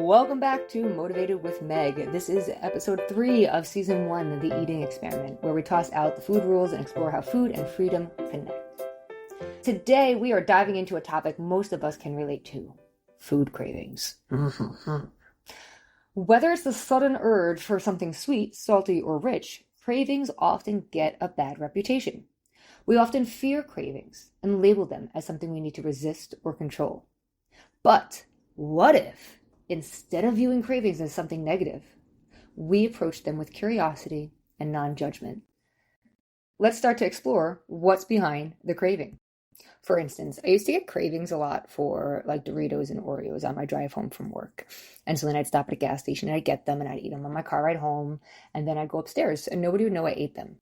Welcome back to Motivated with Meg. This is episode 3 of season 1, The Eating Experiment, where we toss out the food rules and explore how food and freedom connect. Today, we are diving into a topic most of us can relate to: food cravings. Whether it's the sudden urge for something sweet, salty, or rich, cravings often get a bad reputation. We often fear cravings and label them as something we need to resist or control. But what if, instead of viewing cravings as something negative, we approach them with curiosity and non-judgment? Let's start to explore what's behind the craving. For instance, I used to get cravings a lot for like Doritos and Oreos on my drive home from work. And so then I'd stop at a gas station and I'd get them and I'd eat them on my car ride home. And then I'd go upstairs and nobody would know I ate them,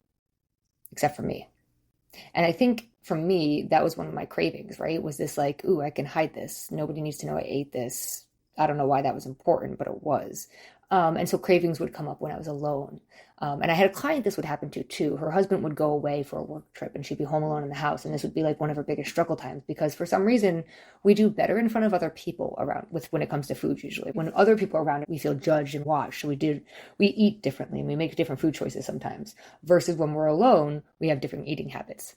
except for me. And I think for me, that was one of my cravings, right? Was this like, ooh, I can hide this. Nobody needs to know I ate this. I don't know why that was important, but it was. And so cravings would come up when I was alone. And I had a client this would happen to too. Her husband would go away for a work trip and she'd be home alone in the house. And this would be like one of her biggest struggle times because for some reason we do better in front of other people around when it comes to food usually. When other people are around, we feel judged and watched. So we eat differently and we make different food choices sometimes versus when we're alone, we have different eating habits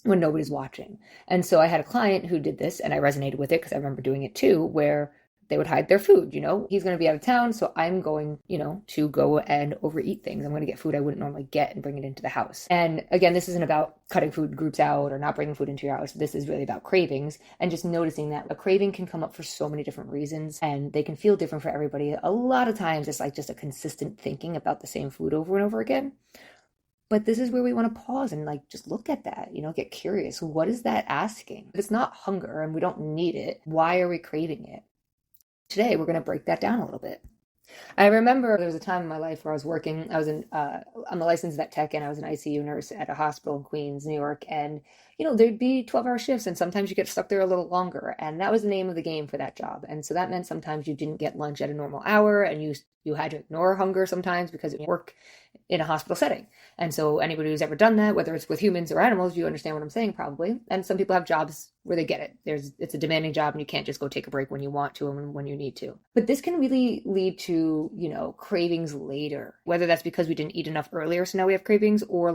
when nobody's watching. And so I had a client who did this and I resonated with it because I remember doing it too, where they would hide their food. He's going to be out of town, so I'm going, to go and overeat things. I'm going to get food I wouldn't normally get and bring it into the house. And again, this isn't about cutting food groups out or not bringing food into your house. This is really about cravings and just noticing that a craving can come up for so many different reasons and they can feel different for everybody. A lot of times it's like just a consistent thinking about the same food over and over again. But this is where we want to pause and just look at that, get curious. What is that asking? If it's not hunger and we don't need it, why are we craving it? Today, we're going to break that down a little bit. I remember there was a time in my life where I was working. I'm a licensed vet tech and I was an ICU nurse at a hospital in Queens, New York. And, there'd be 12-hour shifts and sometimes you get stuck there a little longer. And that was the name of the game for that job. And so that meant sometimes you didn't get lunch at a normal hour and you had to ignore hunger sometimes because you work in a hospital setting. And so anybody who's ever done that, whether it's with humans or animals, you understand what I'm saying probably. And some people have jobs where they get it. It's a demanding job and you can't just go take a break when you want to and when you need to. But this can really lead to, cravings later, whether that's because we didn't eat enough earlier, so now we have cravings, or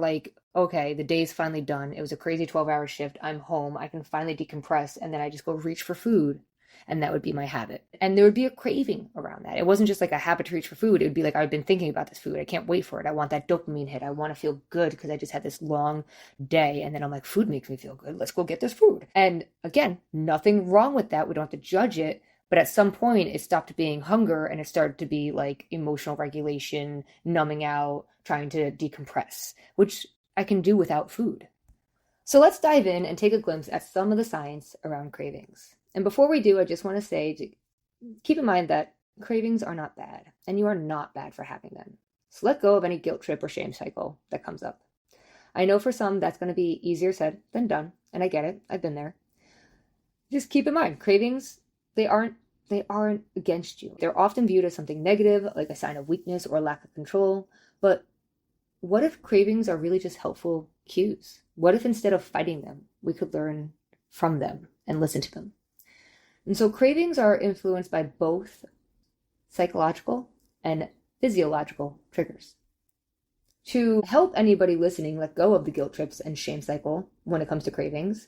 okay, the day's finally done. It was a crazy 12-hour shift. I'm home. I can finally decompress. And then I just go reach for food. And that would be my habit. And there would be a craving around that. It wasn't just like a habit to reach for food. It would be like, I've been thinking about this food. I can't wait for it. I want that dopamine hit. I want to feel good because I just had this long day. And then I'm like, food makes me feel good. Let's go get this food. And again, nothing wrong with that. We don't have to judge it. But at some point, it stopped being hunger and it started to be like emotional regulation, numbing out, trying to decompress, which I can do without food. So let's dive in and take a glimpse at some of the science around cravings. And before we do, I just want to say to keep in mind that cravings are not bad, and you are not bad for having them. So let go of any guilt trip or shame cycle that comes up. I know for some that's going to be easier said than done, and I get it. I've been there. Just keep in mind, cravings, they aren't against you. They're often viewed as something negative, like a sign of weakness or lack of control. But what if cravings are really just helpful cues? What if instead of fighting them, we could learn from them and listen to them? And so cravings are influenced by both psychological and physiological triggers. To help anybody listening let go of the guilt trips and shame cycle when it comes to cravings,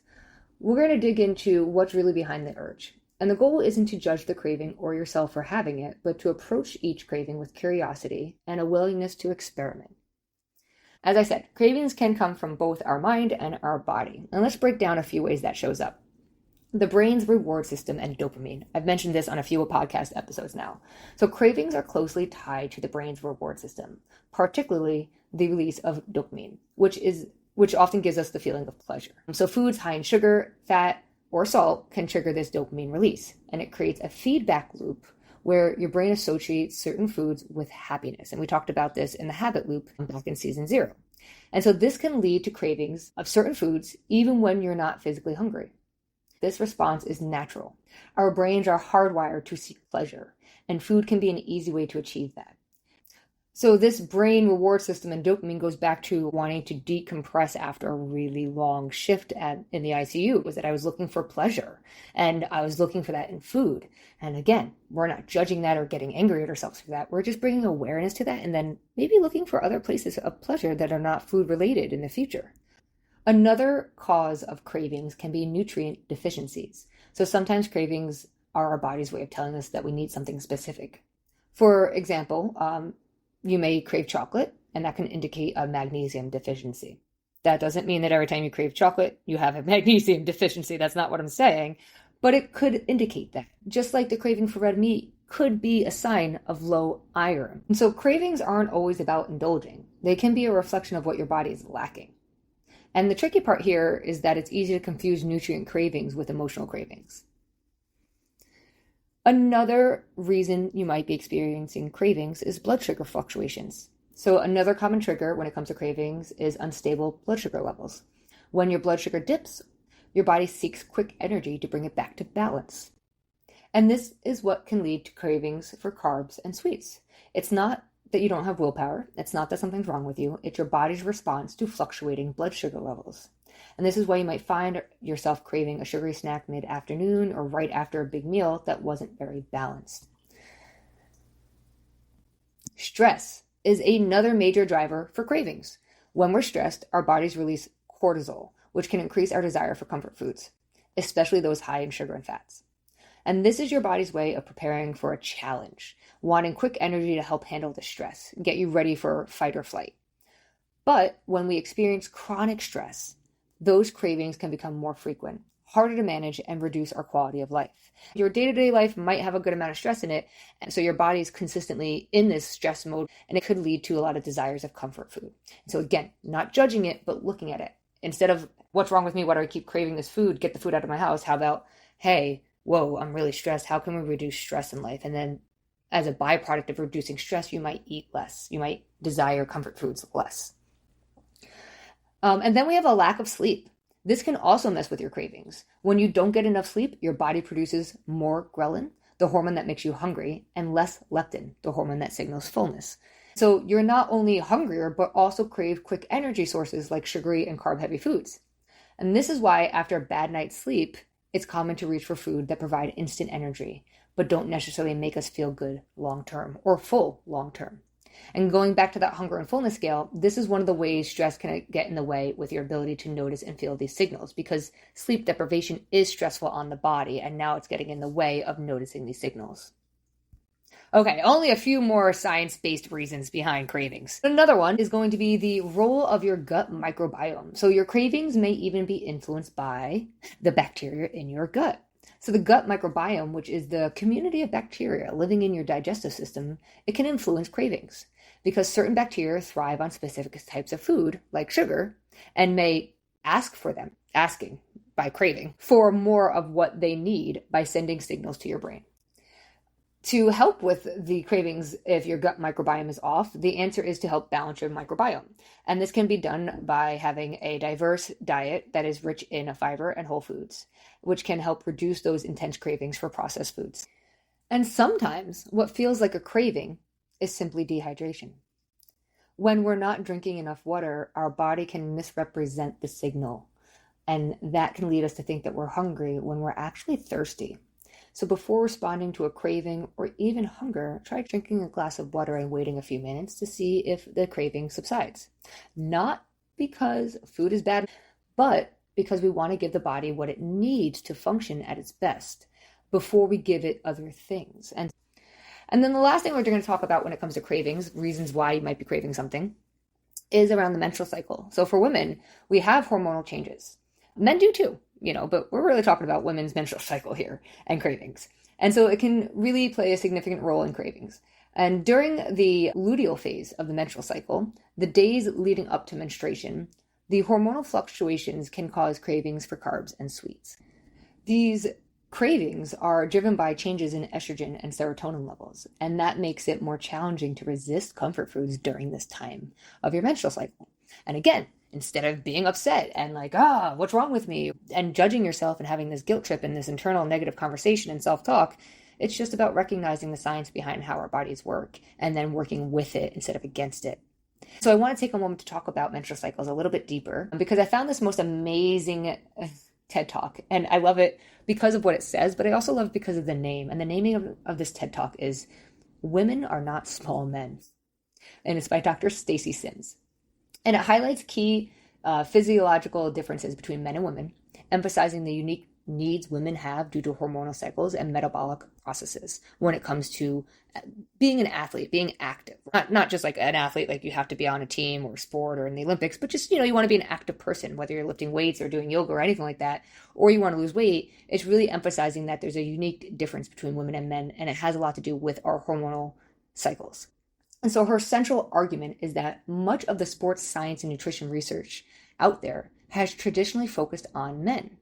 we're going to dig into what's really behind the urge. And the goal isn't to judge the craving or yourself for having it, but to approach each craving with curiosity and a willingness to experiment. As I said, cravings can come from both our mind and our body. And let's break down a few ways that shows up. The brain's reward system and dopamine. I've mentioned this on a few podcast episodes now. So cravings are closely tied to the brain's reward system, particularly the release of dopamine, which often gives us the feeling of pleasure. So foods high in sugar, fat, or salt can trigger this dopamine release, and it creates a feedback loop where your brain associates certain foods with happiness. And we talked about this in the habit loop back in season 0. And so this can lead to cravings of certain foods even when you're not physically hungry. This response is natural. Our brains are hardwired to seek pleasure, and food can be an easy way to achieve that. So this brain reward system and dopamine goes back to wanting to decompress after a really long shift in the ICU. Was that I was looking for pleasure, and I was looking for that in food. And again, we're not judging that or getting angry at ourselves for that. We're just bringing awareness to that and then maybe looking for other places of pleasure that are not food related in the future. Another cause of cravings can be nutrient deficiencies. So sometimes cravings are our body's way of telling us that we need something specific. For example, you may crave chocolate, and that can indicate a magnesium deficiency. That doesn't mean that every time you crave chocolate, you have a magnesium deficiency. That's not what I'm saying, but it could indicate that. Just like the craving for red meat could be a sign of low iron. And so cravings aren't always about indulging. They can be a reflection of what your body is lacking. And the tricky part here is that it's easy to confuse nutrient cravings with emotional cravings. Another reason you might be experiencing cravings is blood sugar fluctuations. So another common trigger when it comes to cravings is unstable blood sugar levels. When your blood sugar dips, your body seeks quick energy to bring it back to balance. And this is what can lead to cravings for carbs and sweets. It's not that you don't have willpower. It's not that something's wrong with you. It's your body's response to fluctuating blood sugar levels. And this is why you might find yourself craving a sugary snack mid-afternoon or right after a big meal that wasn't very balanced. Stress is another major driver for cravings. When we're stressed, our bodies release cortisol, which can increase our desire for comfort foods, especially those high in sugar and fats. And this is your body's way of preparing for a challenge, wanting quick energy to help handle the stress, get you ready for fight or flight. But when we experience chronic stress, those cravings can become more frequent, harder to manage, and reduce our quality of life. Your day-to-day life might have a good amount of stress in it, and so your body is consistently in this stress mode, and it could lead to a lot of desires of comfort food. And so again, not judging it, but looking at it. Instead of, what's wrong with me? Why do I keep craving this food? Get the food out of my house. How about, hey, whoa, I'm really stressed. How can we reduce stress in life? And then as a byproduct of reducing stress, you might eat less. You might desire comfort foods less. And then we have a lack of sleep. This can also mess with your cravings. When you don't get enough sleep, your body produces more ghrelin, the hormone that makes you hungry, and less leptin, the hormone that signals fullness. So you're not only hungrier, but also crave quick energy sources like sugary and carb-heavy foods. And this is why after a bad night's sleep, it's common to reach for food that provide instant energy, but don't necessarily make us feel good long-term or full long-term. And going back to that hunger and fullness scale, this is one of the ways stress can get in the way with your ability to notice and feel these signals, because sleep deprivation is stressful on the body, and now it's getting in the way of noticing these signals. Okay, only a few more science-based reasons behind cravings. Another one is going to be the role of your gut microbiome. So your cravings may even be influenced by the bacteria in your gut. So the gut microbiome, which is the community of bacteria living in your digestive system, it can influence cravings because certain bacteria thrive on specific types of food, like sugar, and may asking by craving for more of what they need by sending signals to your brain. To help with the cravings, if your gut microbiome is off, the answer is to help balance your microbiome. And this can be done by having a diverse diet that is rich in fiber and whole foods, which can help reduce those intense cravings for processed foods. And sometimes what feels like a craving is simply dehydration. When we're not drinking enough water, our body can misrepresent the signal, and that can lead us to think that we're hungry when we're actually thirsty. So before responding to a craving or even hunger, try drinking a glass of water and waiting a few minutes to see if the craving subsides. Not because food is bad, but because we want to give the body what it needs to function at its best before we give it other things. And then the last thing we're going to talk about when it comes to cravings, reasons why you might be craving something, is around the menstrual cycle. So for women, we have hormonal changes. Men do too, but we're really talking about women's menstrual cycle here and cravings. And so it can really play a significant role in cravings. And during the luteal phase of the menstrual cycle, the days leading up to menstruation, the hormonal fluctuations can cause cravings for carbs and sweets. These cravings are driven by changes in estrogen and serotonin levels, and that makes it more challenging to resist comfort foods during this time of your menstrual cycle. And again, instead of being upset and like, what's wrong with me? And judging yourself and having this guilt trip and this internal negative conversation and self-talk, It's just about recognizing the science behind how our bodies work and then working with it instead of against it. So I want to take a moment to talk about menstrual cycles a little bit deeper because I found this most amazing TED Talk. And I love it because of what it says, but I also love it because of the name. And the naming of this TED Talk is Women Are Not Small Men. And it's by Dr. Stacy Sims. And it highlights key physiological differences between men and women, emphasizing the unique needs women have due to hormonal cycles and metabolic processes when it comes to being an athlete, being active. Not just like an athlete, like you have to be on a team or sport or in the Olympics, but just, you want to be an active person, whether you're lifting weights or doing yoga or anything like that, or you want to lose weight. It's really emphasizing that there's a unique difference between women and men, and it has a lot to do with our hormonal cycles. And so her central argument is that much of the sports science and nutrition research out there has traditionally focused on men,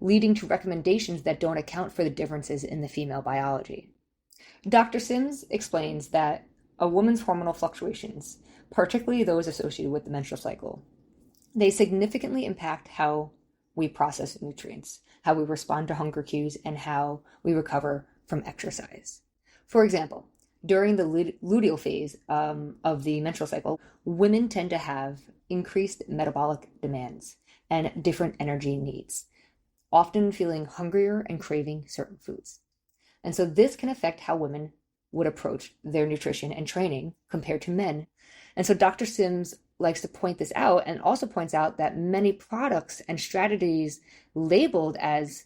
leading to recommendations that don't account for the differences in the female biology. Dr. Sims explains that a woman's hormonal fluctuations, particularly those associated with the menstrual cycle, they significantly impact how we process nutrients, how we respond to hunger cues, and how we recover from exercise. For example, during the luteal phase of the menstrual cycle, women tend to have increased metabolic demands and different energy needs, often feeling hungrier and craving certain foods. And so this can affect how women would approach their nutrition and training compared to men. And so Dr. Sims likes to point this out and also points out that many products and strategies labeled as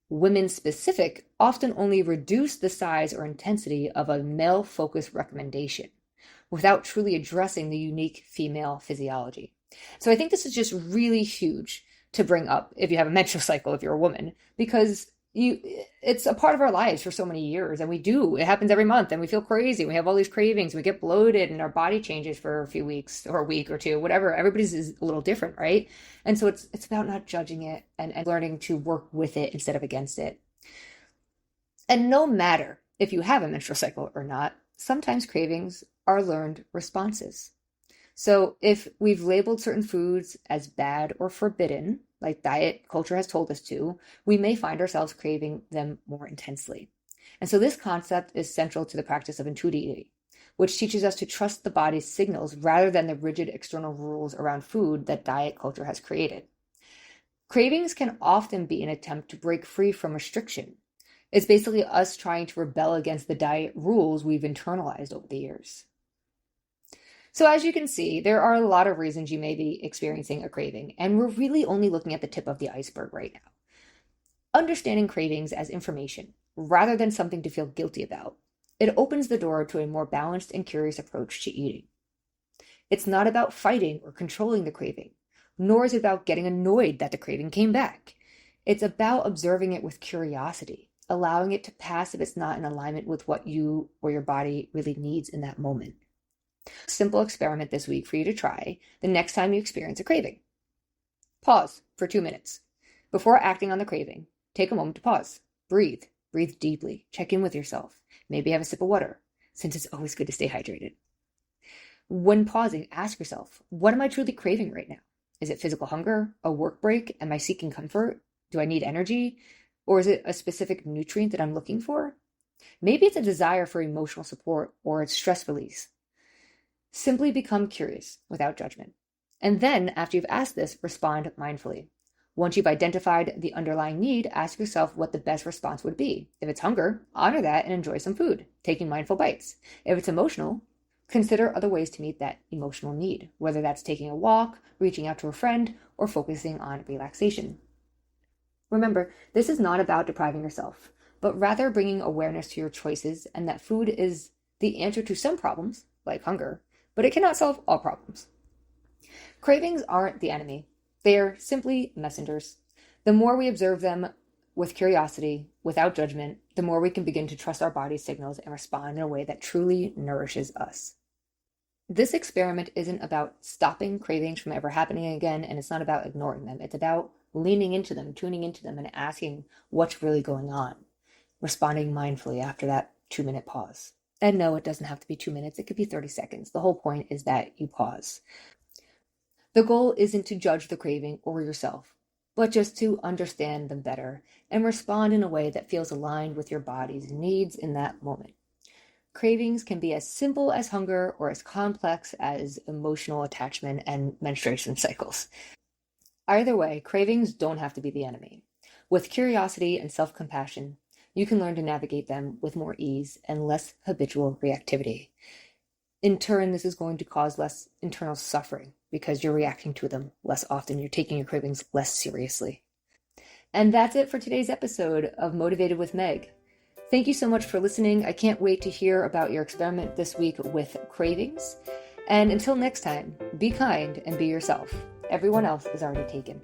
women specific often only reduce the size or intensity of a male focused recommendation without truly addressing the unique female physiology. So I think this is just really huge to bring up if you have a menstrual cycle, if you're a woman, because it's a part of our lives for so many years, and it happens every month, and we feel crazy. We have all these cravings, we get bloated, and our body changes for a few weeks or a week or two, whatever. Everybody's is a little different, right? And so it's about not judging it and learning to work with it instead of against it. And no matter if you have a menstrual cycle or not, sometimes cravings are learned responses. So if we've labeled certain foods as bad or forbidden, like diet culture has told us to, we may find ourselves craving them more intensely. And so this concept is central to the practice of intuitive eating, which teaches us to trust the body's signals rather than the rigid external rules around food that diet culture has created. Cravings can often be an attempt to break free from restriction. It's basically us trying to rebel against the diet rules we've internalized over the years. So as you can see, there are a lot of reasons you may be experiencing a craving, and we're really only looking at the tip of the iceberg right now. Understanding cravings as information, rather than something to feel guilty about, it opens the door to a more balanced and curious approach to eating. It's not about fighting or controlling the craving, nor is it about getting annoyed that the craving came back. It's about observing it with curiosity, allowing it to pass if it's not in alignment with what you or your body really needs in that moment. Simple experiment this week for you to try the next time you experience a craving. Pause for 2 minutes. Before acting on the craving, take a moment to pause. Breathe. Breathe deeply. Check in with yourself. Maybe have a sip of water, since it's always good to stay hydrated. When pausing, ask yourself, what am I truly craving right now? Is it physical hunger? A work break? Am I seeking comfort? Do I need energy? Or is it a specific nutrient that I'm looking for? Maybe it's a desire for emotional support or it's stress release. Simply become curious without judgment. And then, after you've asked this, respond mindfully. Once you've identified the underlying need, ask yourself what the best response would be. If it's hunger, honor that and enjoy some food, taking mindful bites. If it's emotional, consider other ways to meet that emotional need, whether that's taking a walk, reaching out to a friend, or focusing on relaxation. Remember, this is not about depriving yourself, but rather bringing awareness to your choices and that food is the answer to some problems, like hunger, but it cannot solve all problems. Cravings aren't the enemy. They are simply messengers. The more we observe them with curiosity, without judgment, the more we can begin to trust our body's signals and respond in a way that truly nourishes us. This experiment isn't about stopping cravings from ever happening again, and it's not about ignoring them. It's about leaning into them, tuning into them, and asking what's really going on, responding mindfully after that 2-minute pause. And no, it doesn't have to be 2 minutes. It could be 30 seconds. The whole point is that you pause. The goal isn't to judge the craving or yourself, but just to understand them better and respond in a way that feels aligned with your body's needs in that moment. Cravings can be as simple as hunger or as complex as emotional attachment and menstruation cycles. Either way, cravings don't have to be the enemy. With curiosity and self compassion, you can learn to navigate them with more ease and less habitual reactivity. In turn, this is going to cause less internal suffering because you're reacting to them less often. You're taking your cravings less seriously. And that's it for today's episode of Motivated with Meg. Thank you so much for listening. I can't wait to hear about your experiment this week with cravings. And until next time, be kind and be yourself. Everyone else is already taken.